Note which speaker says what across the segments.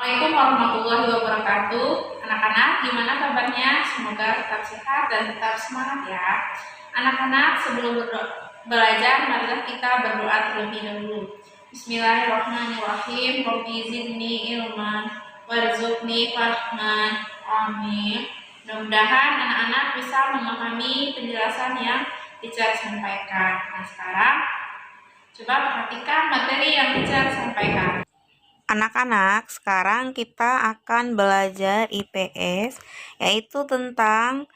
Speaker 1: Assalamualaikum warahmatullahi wabarakatuh. Anak-anak, gimana kabarnya? Semoga tetap sehat dan tetap semangat ya. Anak-anak, sebelum belajar, marilah kita berdoa terlebih dahulu. Bismillahirrahmanirrahim. Rabbi zidni ilman warzuqni fahman. Amin. Mudah-mudahan anak-anak bisa memahami penjelasan yang teacher sampaikan. Nah, sekarang coba perhatikan materi yang teacher sampaikan.
Speaker 2: Anak-anak, sekarang kita akan belajar IPS, yaitu tentang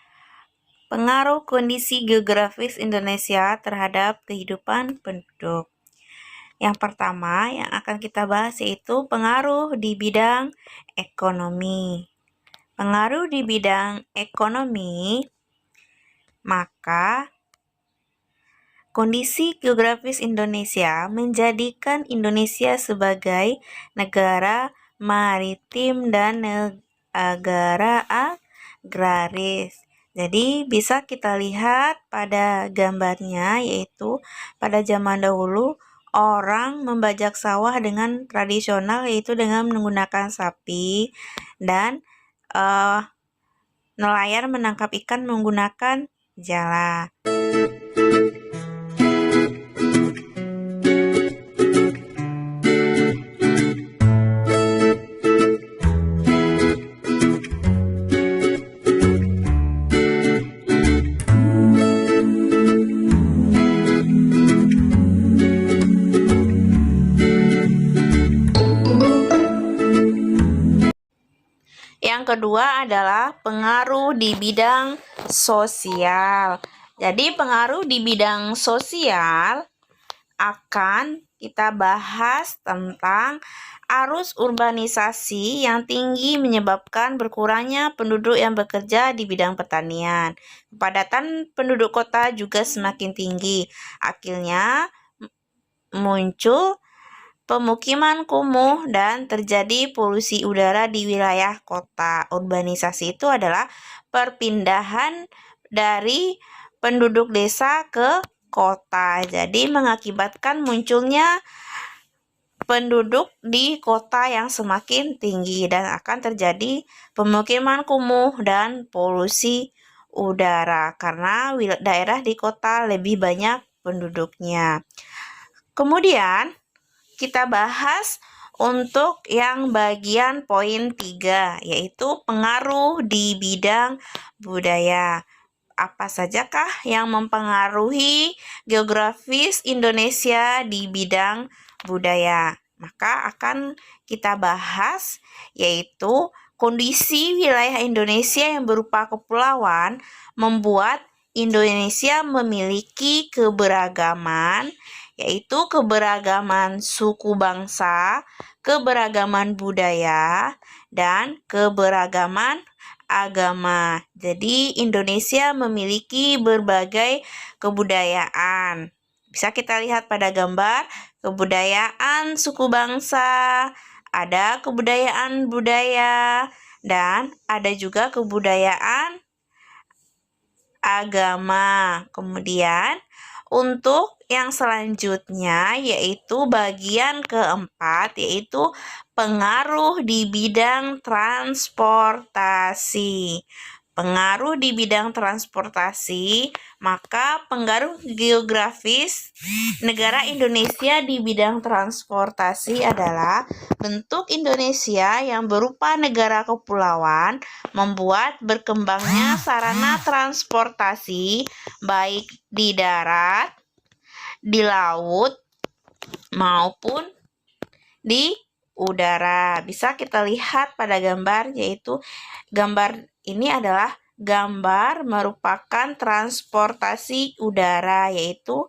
Speaker 2: pengaruh kondisi geografis Indonesia terhadap kehidupan penduduk. Yang pertama yang akan kita bahas yaitu pengaruh di bidang ekonomi. Pengaruh di bidang ekonomi, maka kondisi geografis Indonesia menjadikan Indonesia sebagai negara maritim dan negara agraris. Jadi bisa kita lihat pada gambarnya, yaitu pada zaman dahulu orang membajak sawah dengan tradisional, yaitu dengan menggunakan sapi, dan nelayan menangkap ikan menggunakan jala. Yang kedua adalah pengaruh di bidang sosial. Jadi pengaruh di bidang sosial akan kita bahas tentang arus urbanisasi yang tinggi menyebabkan berkurangnya penduduk yang bekerja di bidang pertanian. Kepadatan penduduk kota juga semakin tinggi. Akhirnya muncul pemukiman kumuh dan terjadi polusi udara di wilayah kota. Urbanisasi itu adalah perpindahan dari penduduk desa ke kota. Jadi mengakibatkan munculnya penduduk di kota yang semakin tinggi dan akan terjadi pemukiman kumuh dan polusi udara karena daerah di kota lebih banyak penduduknya. Kemudian kita bahas untuk yang bagian poin 3, yaitu pengaruh di bidang budaya. Apa sajakah yang mempengaruhi geografis Indonesia di bidang budaya? Maka akan kita bahas yaitu kondisi wilayah Indonesia yang berupa kepulauan membuat Indonesia memiliki keberagaman, yaitu keberagaman suku bangsa, keberagaman budaya, dan keberagaman agama. Jadi Indonesia memiliki berbagai kebudayaan. Bisa kita lihat pada gambar kebudayaan suku bangsa, ada kebudayaan budaya, dan ada juga kebudayaan agama. Kemudian untuk yang selanjutnya yaitu bagian keempat, yaitu pengaruh di bidang transportasi. Pengaruh di bidang transportasi, maka pengaruh geografis negara Indonesia di bidang transportasi adalah bentuk Indonesia yang berupa negara kepulauan membuat berkembangnya sarana transportasi baik di darat, di laut, maupun di udara. Bisa kita lihat pada gambar, yaitu gambar ini adalah gambar merupakan transportasi udara, yaitu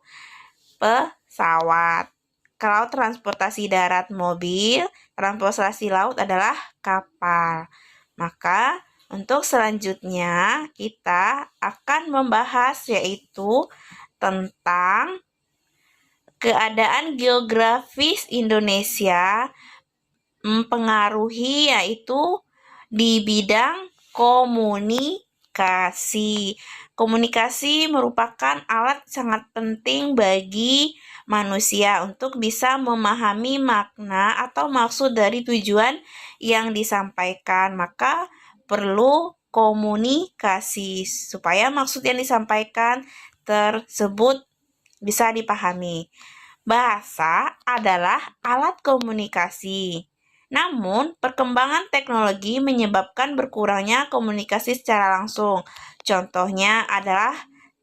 Speaker 2: pesawat. Kalau transportasi darat mobil, transportasi laut adalah kapal. Maka untuk selanjutnya kita akan membahas yaitu tentang keadaan geografis Indonesia mempengaruhi yaitu di bidang komunikasi. Komunikasi merupakan alat sangat penting bagi manusia untuk bisa memahami makna atau maksud dari tujuan yang disampaikan. Maka perlu komunikasi supaya maksud yang disampaikan tersebut bisa dipahami. Bahasa adalah alat komunikasi. Namun, perkembangan teknologi menyebabkan berkurangnya komunikasi secara langsung. Contohnya adalah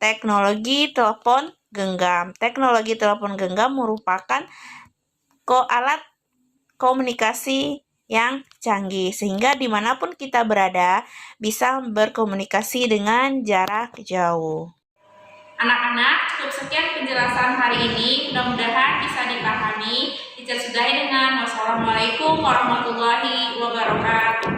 Speaker 2: teknologi telepon genggam. Teknologi telepon genggam merupakan alat komunikasi yang canggih, sehingga dimanapun kita berada bisa berkomunikasi dengan jarak jauh.
Speaker 1: Anak-anak, cukup sekian penjelasan hari ini. Mudah-mudahan bisa dipahami. Teacher sudahi dengan wassalamualaikum warahmatullahi wabarakatuh.